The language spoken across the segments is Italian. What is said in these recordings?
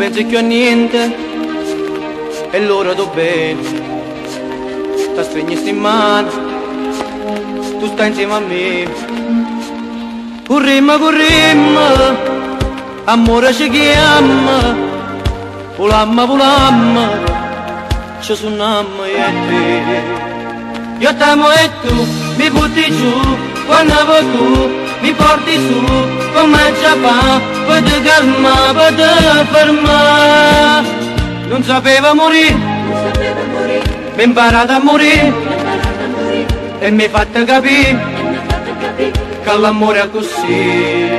pensi più a niente e l'ora do bene, ti stringi in mano, tu stai insieme a me. Corrimmo, amore ci chiama, volammo, ci suonammo io e te. Io t'amo e tu mi butti giù, quando vuoi tu mi porti su, come già fa, per te calmare, per te fermare. Non sapeva morire, mi ha imparato a morire, e mi ha fatto capire che l'amore è così.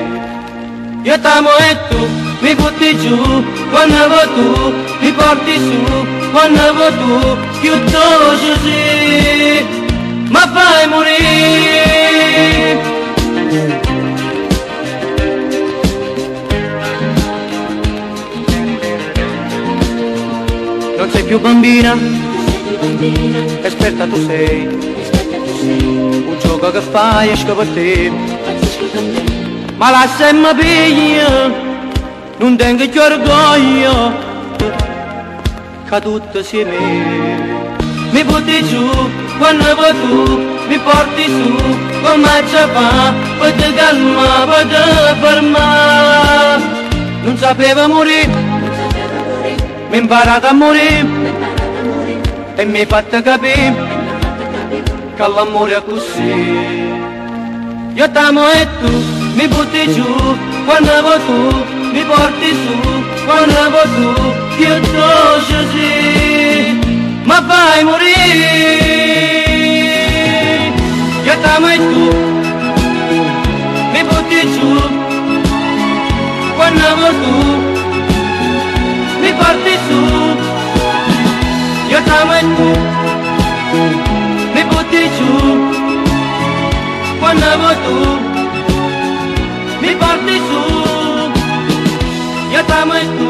Io t'amo e tu mi butti giù, quando vuoi tu mi porti su, quando vuoi tu più dolce sì, ma fai morire. Non sei più bambina, esperta tu sei, un gioco che fai esco per te, ma la semma piglia, non tengo più orgoglio, che tutto insieme. Mi butti giù, quando vuoi tu, mi porti su, come già fa, per te calmare, per te fermare. Non sapeva morire, mi ha imparato a morire, e mi ha fatto capire che l'amore è così. Io t'amo e tu mi butti giù, quando vuoi tu mi porti su, quando vuoi tu più dolce sì, ma fai morire. Io t'amo e tu mi butti giù, quando vuoi tu mi porti su. Io t'amo e tu mi butti giù, quando vuoi tu mi porti su. Io t'amo e tu